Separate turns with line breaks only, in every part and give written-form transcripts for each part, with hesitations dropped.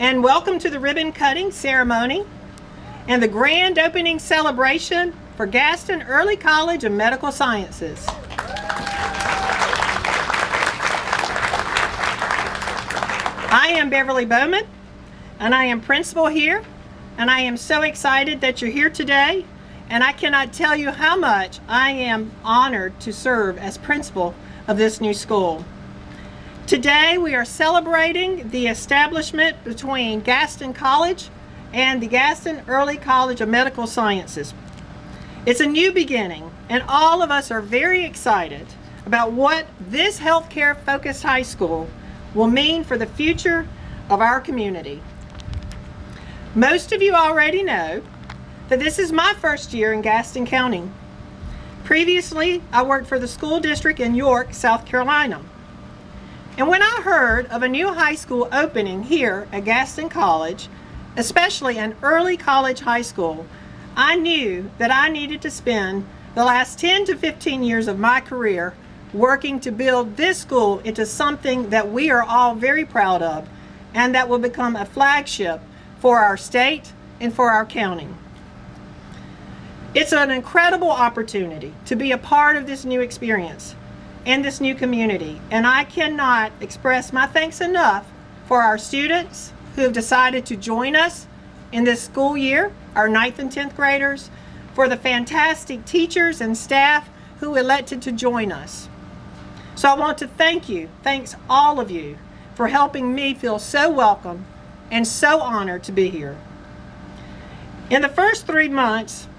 and welcome to the ribbon cutting ceremony and the grand opening celebration for Gaston Early College of Medical Sciences. I am Beverly Bowman, and I am principal here, and I am so excited that you're here today, and I cannot tell you how much I am honored to serve as principal of this new school. Today we are celebrating the establishment between Gaston College and the Gaston Early College of Medical Sciences. It's a new beginning, and all of us are very excited about what this healthcare focused high school will mean for the future of our community. Most of you already know that this is my first year in Gaston County. Previously, I worked for the school district in York, South Carolina. And when I heard of a new high school opening here at Gaston College, especially an early college high school, I knew that I needed to spend the last 10 to 15 years of my career working to build this school into something that we are all very proud of and that will become a flagship for our state and for our county. It's an incredible opportunity to be a part of this new experience and this new community, and I cannot express my thanks enough for our students who have decided to join us in this school year, our 9th and 10th graders, for the fantastic teachers and staff who elected to join us. So I want to thanks all of you for helping me feel so welcome and so honored to be here. In the first 3 months,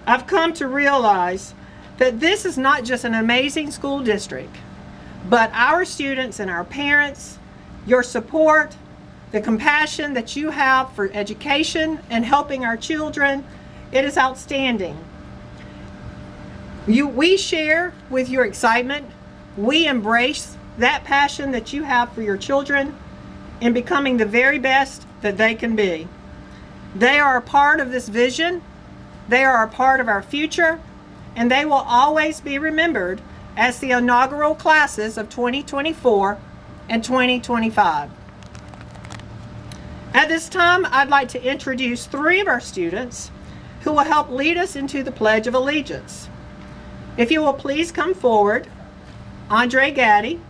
I've come to realize that this is not just an amazing school district, but our students and our parents, your support, the compassion that you have for education and helping our children, it is outstanding. We share with your excitement. We embrace that passion that you have for your children in becoming the very best that they can be. They are a part of this vision. They are a part of our future, and they will always be remembered as the inaugural classes of 2024 and 2025. At this time, I'd like to introduce 3 of our students who will help lead us into the Pledge of Allegiance. If you will please come forward, Andre Gaddy,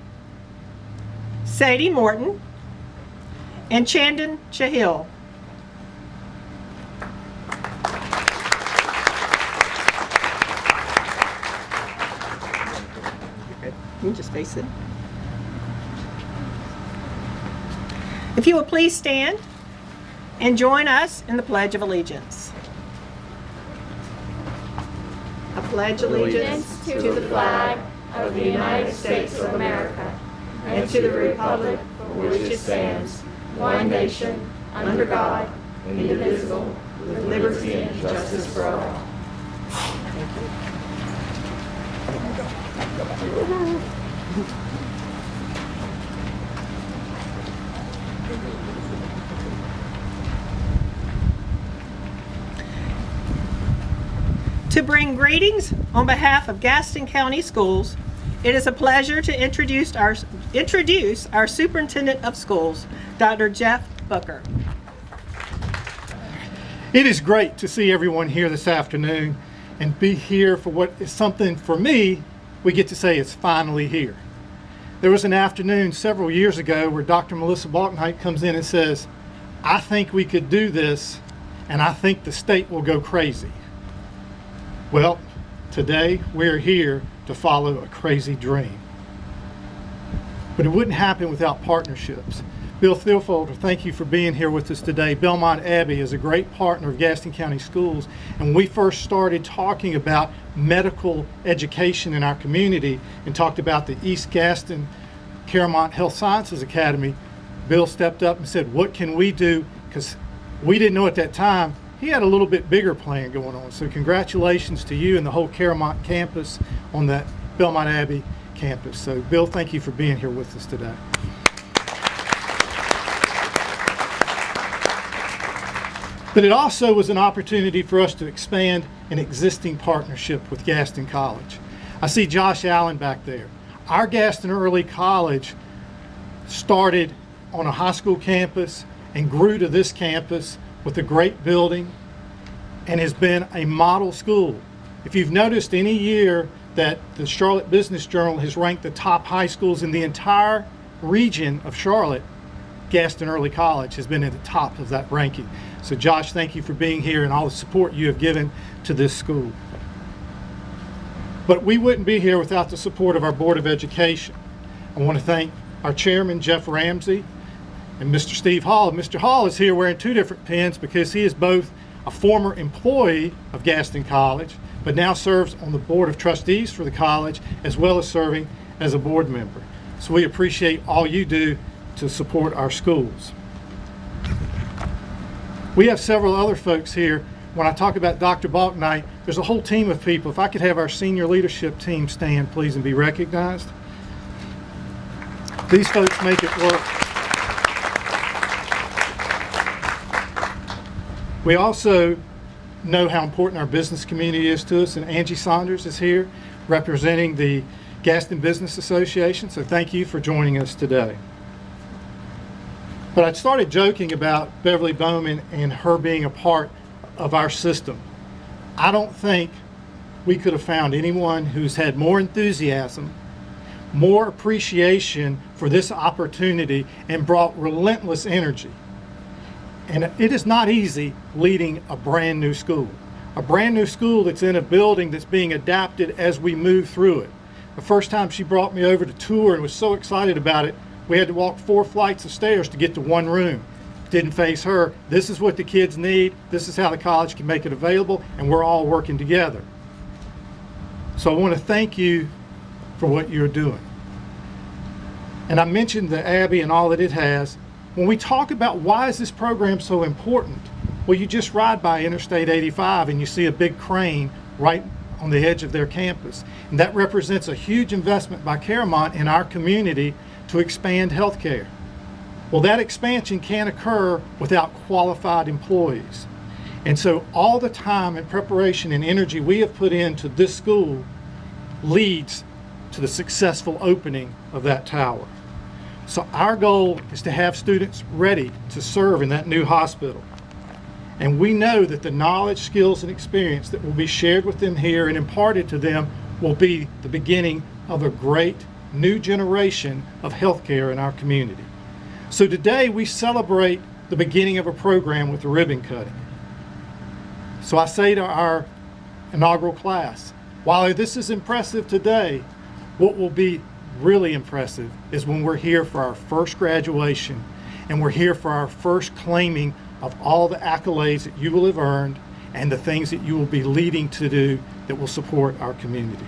Sadie Morton, and Chandan Chahil. You just face it. If you will please stand and join us in the Pledge of Allegiance. I pledge allegiance
to the flag of the United States of America and to the republic for which it stands, one nation, under God, indivisible, with liberty and justice for all.
Thank you. To bring greetings on behalf of Gaston County Schools, it is a pleasure to introduce our Superintendent of Schools, Dr. Jeff Booker.
It is great to see everyone here this afternoon and be here for what is something for me we get to say it's finally here. There was an afternoon several years ago where Dr. Melissa Balkenhite comes in and says, I think we could do this, and I think the state will go crazy. Well, today we're here to follow a crazy dream. But it wouldn't happen without partnerships. Bill Thielfolder, thank you for being here with us today. Belmont Abbey is a great partner of Gaston County Schools, and when we first started talking about medical education in our community and talked about the East Gaston Caramont Health Sciences Academy, Bill stepped up and said, what can we do? Because we didn't know at that time, he had a little bit bigger plan going on. So congratulations to you and the whole Caramont campus on that Belmont Abbey campus. So Bill, thank you for being here with us today. But it also was an opportunity for us to expand an existing partnership with Gaston College. I see Josh Allen back there. Our Gaston Early College started on a high school campus and grew to this campus with a great building and has been a model school. If you've noticed any year that the Charlotte Business Journal has ranked the top high schools in the entire region of Charlotte, Gaston Early College has been at the top of that ranking. So Josh, thank you for being here and all the support you have given to this school. But we wouldn't be here without the support of our Board of Education. I want to thank our chairman, Jeff Ramsey, and Mr. Steve Hall. Mr. Hall is here wearing two different pins because he is both a former employee of Gaston College, but now serves on the Board of Trustees for the college, as well as serving as a board member. So we appreciate all you do to support our schools. We have several other folks here. When I talk about Dr. Balknight, there's a whole team of people. If I could have our senior leadership team stand, please, and be recognized. These folks make it work. We also know how important our business community is to us, and Angie Saunders is here representing the Gaston Business Association, so thank you for joining us today. But I started joking about Beverly Bowman and her being a part of our system. I don't think we could have found anyone who's had more enthusiasm, more appreciation for this opportunity, and brought relentless energy. And it is not easy leading a brand new school. A brand new school that's in a building that's being adapted as we move through it. The first time she brought me over to tour and was so excited about it, we had to walk 4 flights of stairs to get to one room. Didn't face her. This is what the kids need. This is how the college can make it available, and we're all working together. So I want to thank you for what you're doing. And I mentioned the Abbey and all that it has. When we talk about why is this program so important, well, you just ride by Interstate 85 and you see a big crane right on the edge of their campus. And that represents a huge investment by Caramont in our community to expand healthcare. Well, that expansion can't occur without qualified employees. And so all the time and preparation and energy we have put into this school leads to the successful opening of that tower. So our goal is to have students ready to serve in that new hospital. And we know that the knowledge, skills, and experience that will be shared with them here and imparted to them will be the beginning of a great new generation of healthcare in our community. So today we celebrate the beginning of a program with the ribbon cutting. So I say to our inaugural class, while this is impressive today, what will be really impressive is when we're here for our first graduation and we're here for our first claiming of all the accolades that you will have earned and the things that you will be leading to do that will support our community.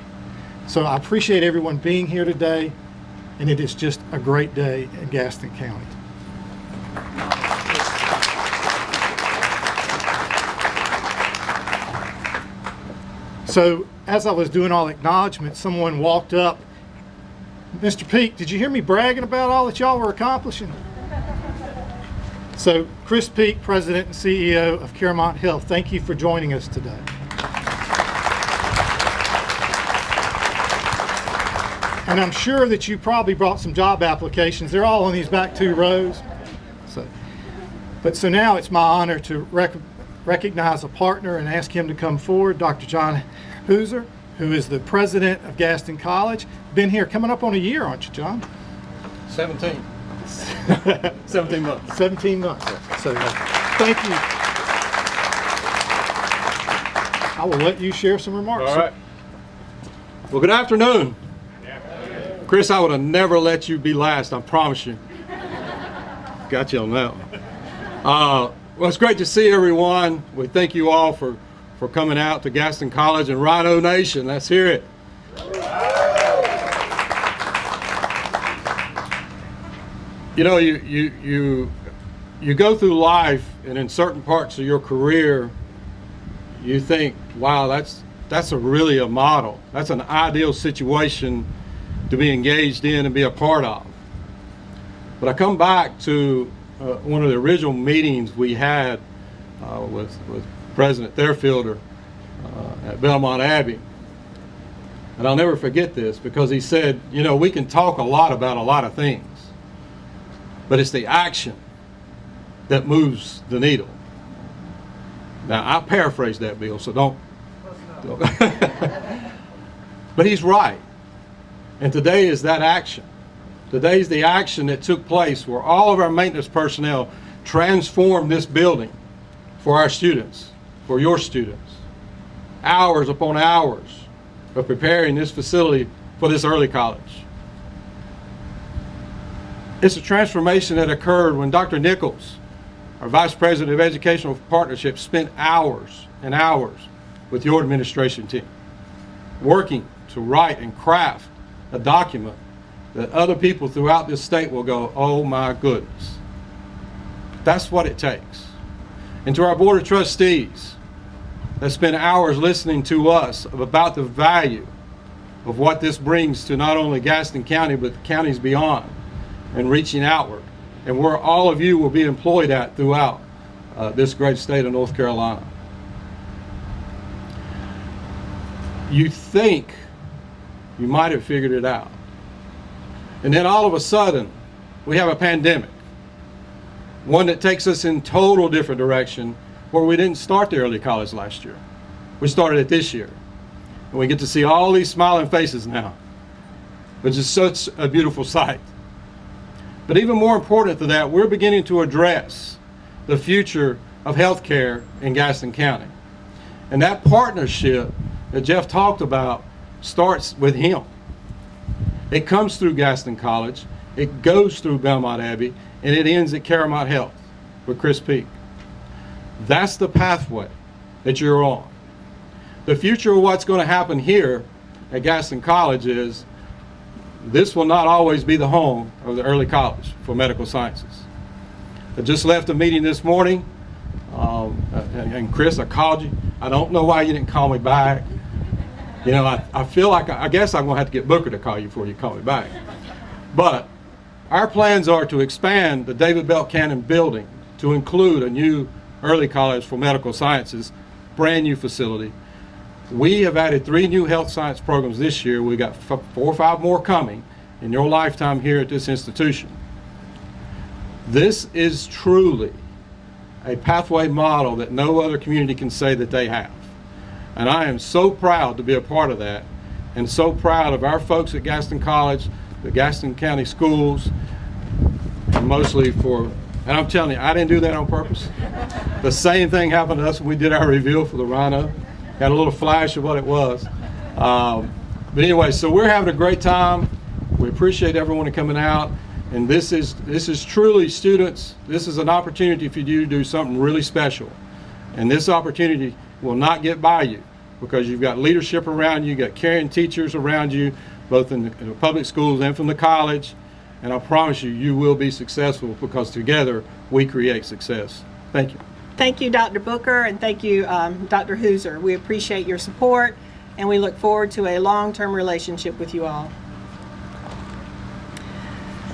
So I appreciate everyone being here today, and it is just a great day in Gaston County. So as I was doing all acknowledgments, someone walked up. Mr. Peak, did you hear me bragging about all that y'all were accomplishing? So Chris Peak, President and CEO of Caramont Health, thank you for joining us today. And I'm sure that you probably brought some job applications. They're all on these back 2 rows. So now it's my honor to recognize a partner and ask him to come forward, Dr. John HAUSER, who is the president of Gaston College. Been here coming up on a year, aren't you, John?
17. 17 months.
17 months. So thank you. I will let you share some remarks.
All right. Well, good afternoon. Chris, I would have never let you be last, I promise you. Got you on that one. Well, it's great to see everyone. We thank you all for coming out to Gaston College and Rhino Nation. Let's hear it. You know, you go through life, and in certain parts of your career, you think, wow, that's really a model. That's an ideal situation to be engaged in and be a part of. But I come back to one of the original meetings we had with President Therfielder at Belmont Abbey. And I'll never forget this, because he said, you know, we can talk a lot about a lot of things, but it's the action that moves the needle. Now, I paraphrased that, Bill, so don't. But he's right. And today is that action. Today's the action that took place where all of our maintenance personnel transformed this building for our students, for your students. Hours upon hours of preparing this facility for this early college. It's a transformation that occurred when Dr. Nichols, our Vice President of Educational Partnerships, spent hours and hours with your administration team, working to write and craft a document that other people throughout this state will go, oh my goodness. That's what it takes. And to our Board of Trustees that spent hours listening to us about the value of what this brings to not only Gaston County, but the counties beyond, and reaching outward, and where all of you will be employed at throughout this great state of North Carolina. You think you might have figured it out. And then all of a sudden, we have a pandemic. One that takes us in total different direction, where we didn't start the early college last year. We started it this year. And we get to see all these smiling faces now, which is such a beautiful sight. But even more important than that, we're beginning to address the future of healthcare in Gaston County. And that partnership that Jeff talked about starts with him. It comes through Gaston College, it goes through Belmont Abbey, and it ends at Caramount Health with Chris Peak. That's the pathway that you're on. The future of what's going to happen here at Gaston College is this will not always be the home of the early college for medical sciences. I just left a meeting this morning, and Chris, I called you. I don't know why you didn't call me back. You know, I feel like, I guess I'm going to have to get Booker to call you before you call me back. But our plans are to expand the David Belt Cannon building to include a new early college for medical sciences, brand new facility. We have added 3 new health science programs this year. We've got 4 or 5 more coming in your lifetime here at this institution. This is truly a pathway model that no other community can say that they have. And I am so proud to be a part of that, and so proud of our folks at Gaston College, the Gaston County Schools, and mostly for, and I'm telling you, I didn't do that on purpose. The same thing happened to us when we did our reveal for the Rhino. Got a little flash of what it was. But anyway, so we're having a great time. We appreciate everyone coming out. And this is truly, students, this is an opportunity for you to do something really special. And this opportunity will not get by you because you've got leadership around you, you've got caring teachers around you, both in the public schools and from the college. And I promise you, you will be successful because together we create success. Thank you.
Thank you, Dr. Booker, and thank you, Dr. Hauser. We appreciate your support, and we look forward to a long-term relationship with you all.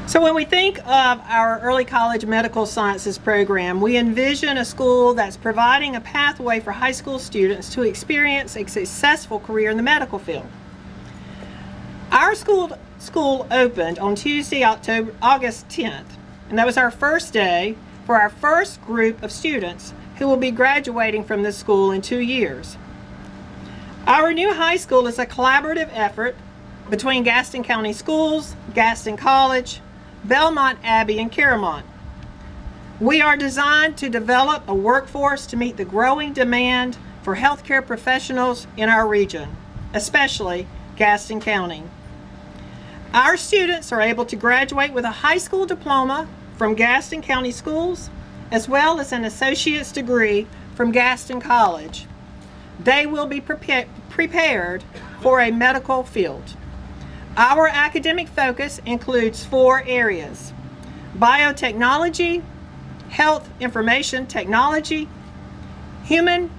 So when we think of our early college medical sciences program, we envision a school that's providing a pathway for high school students to experience a successful career in the medical field. Our school opened on Tuesday, August 10th, and that was our first day for our first group of students who will be graduating from this school in 2 years. Our new high school is a collaborative effort between Gaston County Schools, Gaston College, Belmont Abbey, and Caramount. We are designed to develop a workforce to meet the growing demand for healthcare professionals in our region, especially Gaston County. Our students are able to graduate with a high school diploma from Gaston County Schools, as well as an associate's degree from Gaston College. They will be prepared for a medical field. Our academic focus includes 4 areas: biotechnology, health information technology, human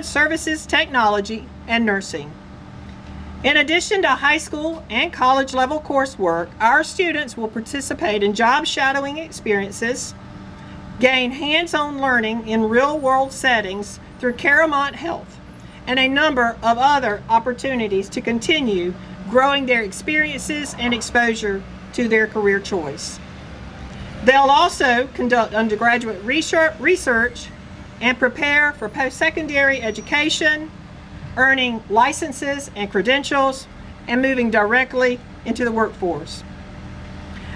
services technology, and nursing. In addition to high school and college level coursework, our students will participate in job shadowing experiences, gain hands-on learning in real-world settings through Caramount Health, and a number of other opportunities to continue growing their experiences and exposure to their career choice. They'll also conduct undergraduate research and prepare for post-secondary education, earning licenses and credentials, and moving directly into the workforce.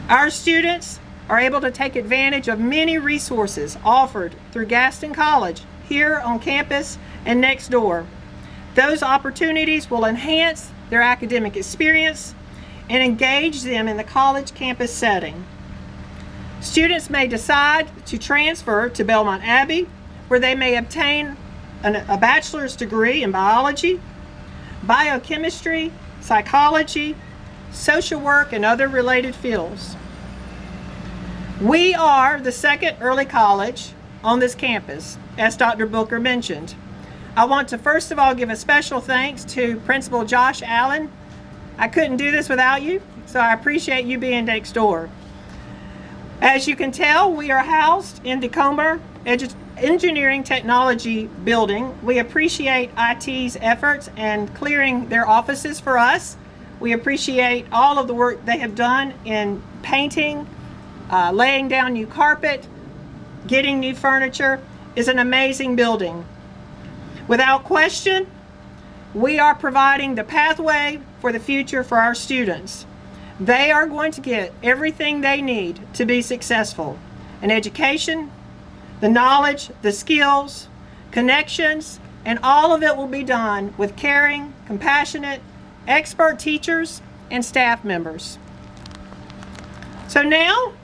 Our students are able to take advantage of many resources offered through Gaston College here on campus and next door. Those opportunities will enhance their academic experience and engage them in the college campus setting. Students may decide to transfer to Belmont Abbey, where they may obtain a bachelor's degree in biology, biochemistry, psychology, social work, and other related fields. We are the second early college on this campus, as Dr. Booker mentioned. I want to first of all give a special thanks to Principal Josh Allen. I couldn't do this without you, so I appreciate you being next door. As you can tell, we are housed in the Comer Engineering Technology building. We appreciate IT's efforts in clearing their offices for us. We appreciate all of the work they have done in painting, laying down new carpet, getting new furniture. It's an amazing building. Without question, we are providing the pathway for the future for our students. They are going to get everything they need to be successful: an education, the knowledge, the skills, connections, and all of it will be done with caring, compassionate, expert teachers and staff members. So now,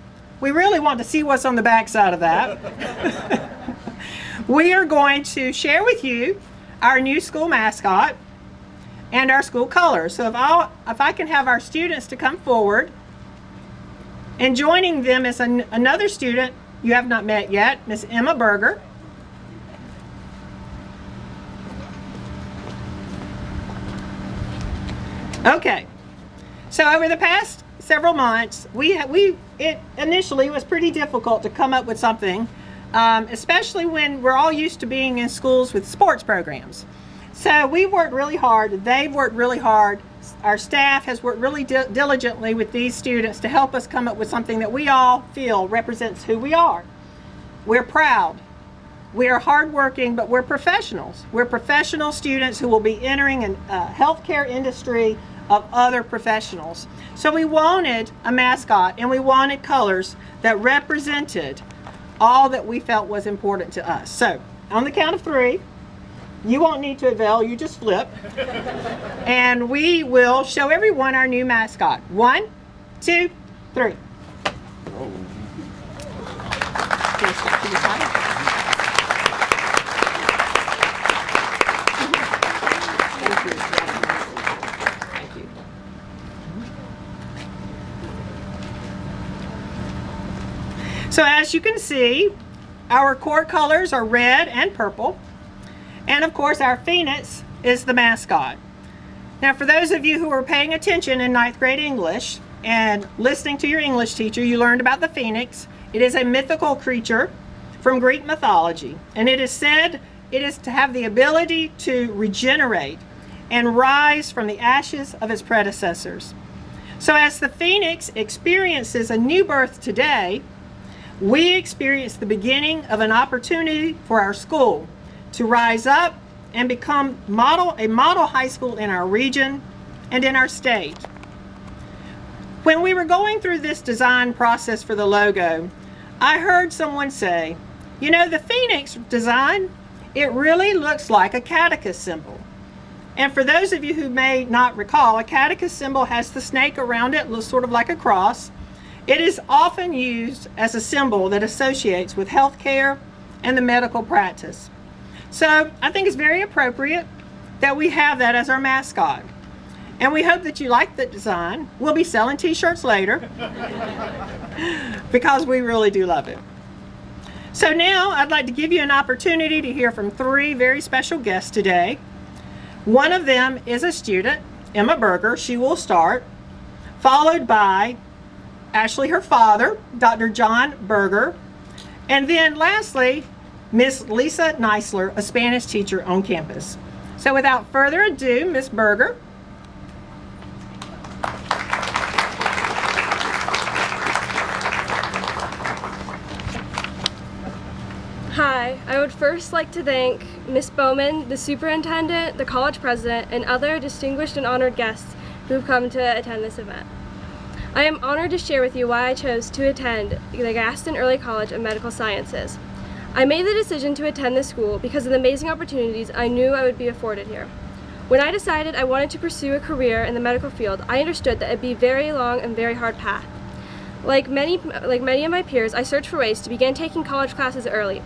we really want to see what's on the back side of that. We are going to share with you our new school mascot and our school colors. So if I can have our students to come forward, and joining them is another student you have not met yet, Miss Emma Berger. Okay, so over the past several months, it initially was pretty difficult to come up with something, especially when we're all used to being in schools with sports programs. So we worked really hard, they've worked really hard, our staff has worked really diligently with these students to help us come up with something that we all feel represents who we are. We're proud, we are hardworking, but we're professionals. We're professional students who will be entering a healthcare industry of other professionals. So we wanted a mascot and we wanted colors that represented all that we felt was important to us. So on the count of 3, you won't need to unveil, you just flip. And we will show everyone our new mascot. 1, 2, 3. Thank you. So as you can see, our core colors are red and purple. And of course, our phoenix is the mascot. Now, for those of you who are paying attention in 9th grade English and listening to your English teacher, you learned about the phoenix. It is a mythical creature from Greek mythology, and it is said it is to have the ability to regenerate and rise from the ashes of its predecessors. So as the phoenix experiences a new birth today, we experience the beginning of an opportunity for our school to rise up and become a model high school in our region and in our state. When we were going through this design process for the logo, I heard someone say, you know, the phoenix design, it really looks like a catechist symbol. And for those of you who may not recall, a catechist symbol has the snake around it, looks sort of like a cross. It is often used as a symbol that associates with healthcare and the medical practice. So I think it's very appropriate that we have that as our mascot. And we hope that you like the design. We'll be selling t-shirts later because we really do love it. So now I'd like to give you an opportunity to hear from 3 very special guests today. One of them is a student, Emma Berger. She will start, followed by Ashley, her father, Dr. John Berger, and then lastly, Miss Lisa NEISLER, a Spanish teacher on campus. So without further ado, Miss Berger.
I would first like to thank Ms. Bowman, the superintendent, the college president, and other distinguished and honored guests who have come to attend this event. I am honored to share with you why I chose to attend the Gaston Early College of Medical Sciences. I made the decision to attend this school because of the amazing opportunities I knew I would be afforded here. When I decided I wanted to pursue a career in the medical field, I understood that it'd be a very long and very hard path. Like many of my peers, I searched for ways to begin taking college classes early.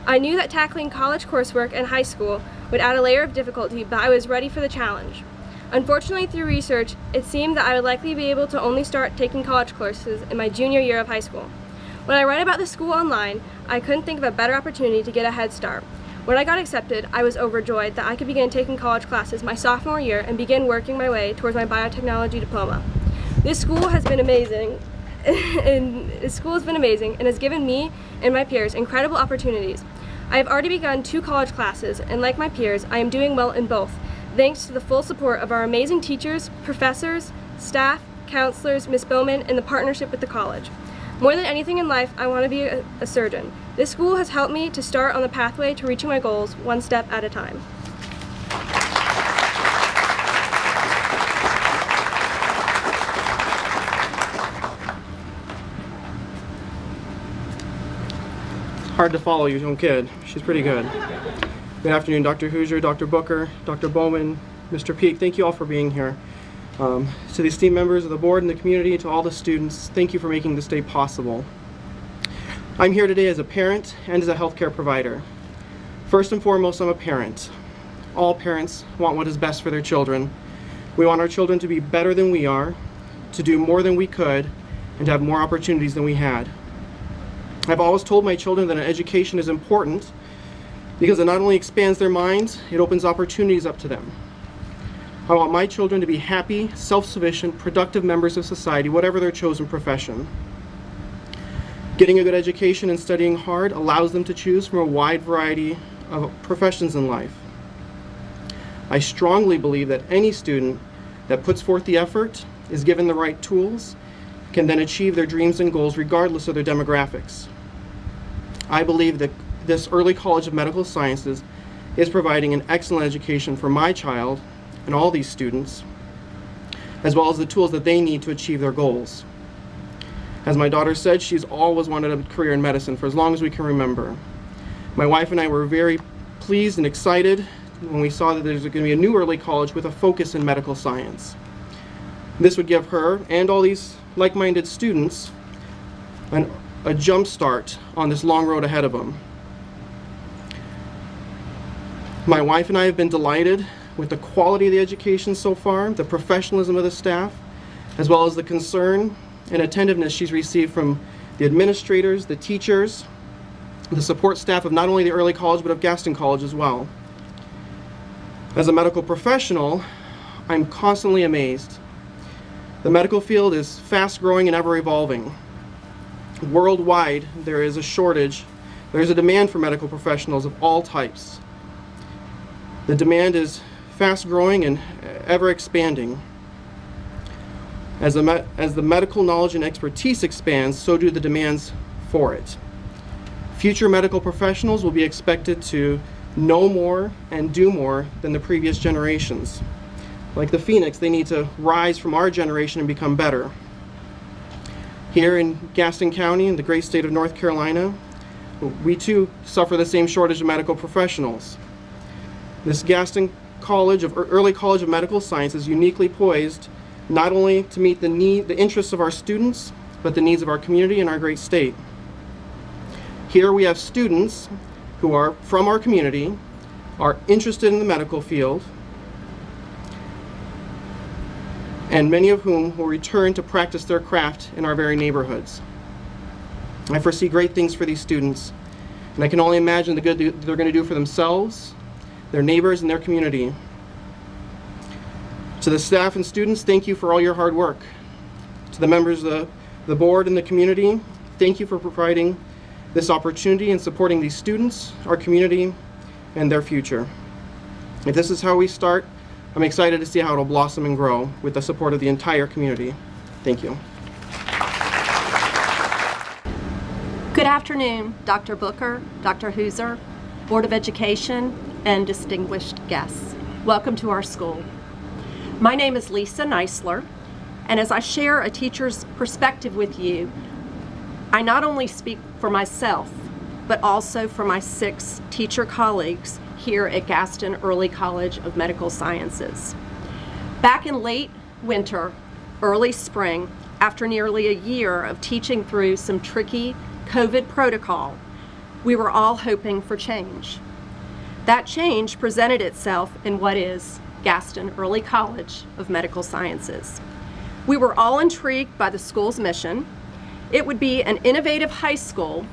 I knew that tackling college coursework in high school would add a layer of difficulty, but I was ready for the challenge. Unfortunately, through research, it seemed that I would likely be able to only start taking college courses in my junior year of high school. When I read about the school online, I couldn't think of a better opportunity to get a head start. When I got accepted, I was overjoyed that I could begin taking college classes my sophomore year and begin working my way towards my biotechnology diploma. This school has been amazing. And has given me and my peers incredible opportunities. I have already begun 2 college classes, and like my peers, I am doing well in both, thanks to the full support of our amazing teachers, professors, staff, counselors, Ms. Bowman, and the partnership with the college. More than anything in life, I want to be a surgeon. This school has helped me to start on the pathway to reaching my goals one step at a time.
Hard to follow you, young kid. She's pretty good. Good afternoon, Dr. Hauser, Dr. Booker, Dr. Bowman, Mr. Peak. Thank you all for being here. To the esteemed members of the board and the community, to all the students, thank you for making this day possible. I'm here today as a parent and as a healthcare provider. First and foremost, I'm a parent. All parents want what is best for their children. We want our children to be better than we are, to do more than we could, and to have more opportunities than we had. I've always told my children that an education is important because it not only expands their minds, it opens opportunities up to them. I want my children to be happy, self-sufficient, productive members of society, whatever their chosen profession. Getting a good education and studying hard allows them to choose from a wide variety of professions in life. I strongly believe that any student that puts forth the effort, is given the right tools, can then achieve their dreams and goals regardless of their demographics. I believe that this early College of Medical Sciences is providing an excellent education for my child and all these students, as well as the tools that they need to achieve their goals. As my daughter said, she's always wanted a career in medicine for as long as we can remember. My wife and I were very pleased and excited when we saw that there's going to be a new early college with a focus in medical science. This would give her and all these like-minded students a jump start on this long road ahead of them. My wife and I have been delighted with the quality of the education so far, the professionalism of the staff, as well as the concern and attentiveness she's received from the administrators, the teachers, the support staff of not only the early college but of Gaston College as well. As a medical professional, I'm constantly amazed. The medical field is fast growing and ever evolving. Worldwide, there is a shortage. There's a demand for medical professionals of all types. The demand is fast growing and ever expanding. As the medical knowledge and expertise expands, so do the demands for it. Future medical professionals will be expected to know more and do more than the previous generations. Like the phoenix, they need to rise from our generation and become better. Here in Gaston County, in the great state of North Carolina, we too suffer the same shortage of medical professionals. This Gaston Early College of Medical Science is uniquely poised not only to meet the interests of our students, but the needs of our community and our great state. Here we have students who are from our community, are interested in the medical field, and many of whom will return to practice their craft in our very neighborhoods. I foresee great things for these students, and I can only imagine the good they're going to do for themselves, their neighbors, and their community. To the staff and students, thank you for all your hard work. To the members of the board and the community, thank you for providing this opportunity and supporting these students, our community, and their future. If this is how we start, I'm excited to see how it'll blossom and grow with the support of the entire community. Thank you.
Good afternoon, Dr. Booker, Dr. Hauser, Board of Education, and distinguished guests. Welcome to our school. My name is Lisa NEISLER, and as I share a teacher's perspective with you, I not only speak for myself, but also for my 6 teacher colleagues here at Gaston Early College of Medical Sciences. Back in late winter, early spring, after nearly a year of teaching through some tricky COVID protocol, we were all hoping for change. That change presented itself in what is Gaston Early College of Medical Sciences. We were all intrigued by the school's mission. It would be an innovative high school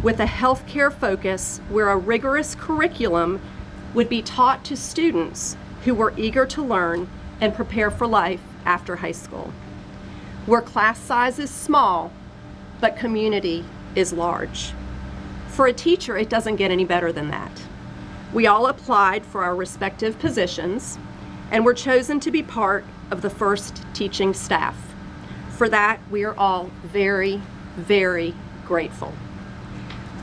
with a healthcare focus where a rigorous curriculum would be taught to students who were eager to learn and prepare for life after high school. Where class size is small, but community is large. For a teacher, it doesn't get any better than that. We all applied for our respective positions and were chosen to be part of the first teaching staff. For that, we are all very, very grateful.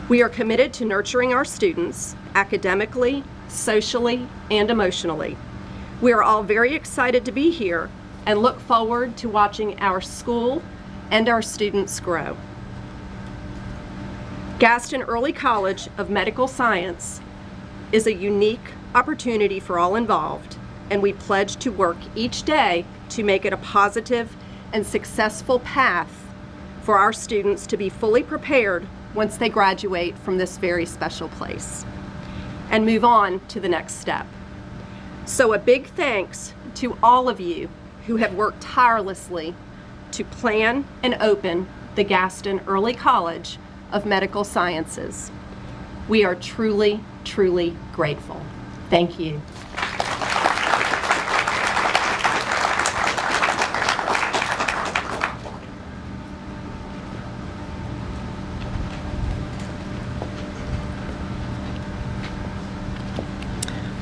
We are committed to nurturing our students academically, socially, and emotionally. We are all very excited to be here and look forward to watching our school and our students grow. Gaston Early College of Medical Science is a unique opportunity for all involved, and we pledge to work each day to make it a positive and successful path for our students to be fully prepared once they graduate from this very special place and move on to the next step. So a big thanks to all of you who have worked tirelessly to plan and open the Gaston Early College of Medical Sciences. We are truly, truly grateful. Thank you.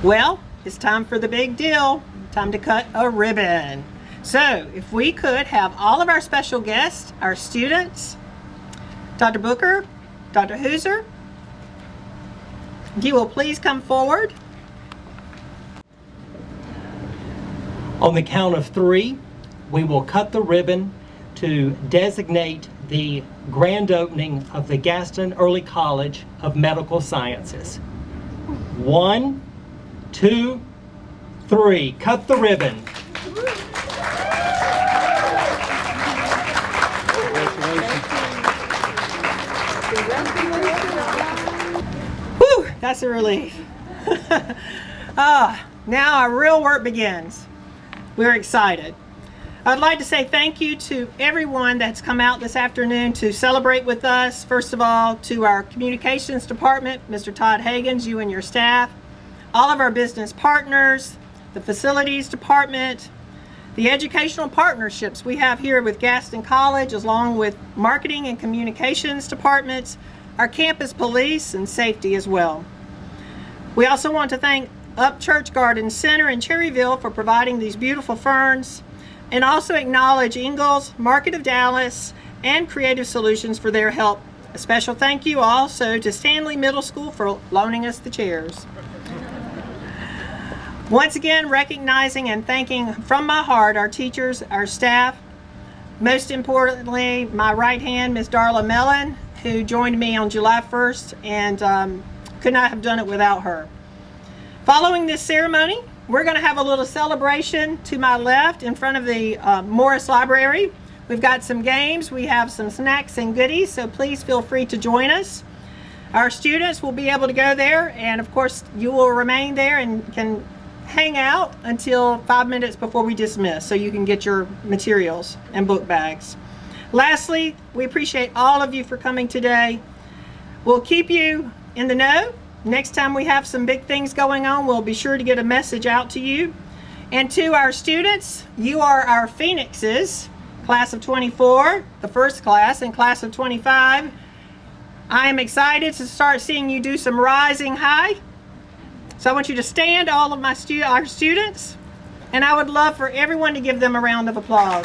Well, it's time for the big deal. Time to cut a ribbon. So, if we could have all of our special guests, our students, Dr. Booker, Dr. HAUSER, if you will please come forward.
On the count of 3, we will cut the ribbon to designate the grand opening of the Gaston Early College of Medical Sciences. 1, 2, 3. Cut the ribbon.
Whew, that's a relief. Now our real work begins. We're excited. I'd like to say thank you to everyone that's come out this afternoon to celebrate with us. First of all, to our communications department, Mr. Todd Hagens, you and your staff, all of our business partners, the facilities department, the educational partnerships we have here with Gaston College, along with marketing and communications departments, our campus police and safety as well. We also want to thank Upchurch Garden Center in Cherryville for providing these beautiful ferns, and also acknowledge Ingalls, Market of Dallas, and Creative Solutions for their help. A special thank you also to Stanley Middle School for loaning us the chairs. Once again, recognizing and thanking from my heart our teachers, our staff, most importantly, my right hand, Ms. Darla Mellon, who joined me on July 1st and could not have done it without her. Following this ceremony, we're going to have a little celebration to my left in front of the Morris Library. We've got some games, we have some snacks and goodies, so please feel free to join us. Our students will be able to go there, and of course you will remain there and can hang out until 5 minutes before we dismiss, so you can get your materials and book bags. Lastly, we appreciate all of you for coming today. We'll keep you in the know. Next time we have some big things going on, we'll be sure to get a message out to you. And to our students, you are our phoenixes, class of 24, the first class, and class of 25. I am excited to start seeing you do some rising high. So I want you to stand, all of our students, and I would love for everyone to give them a round of applause.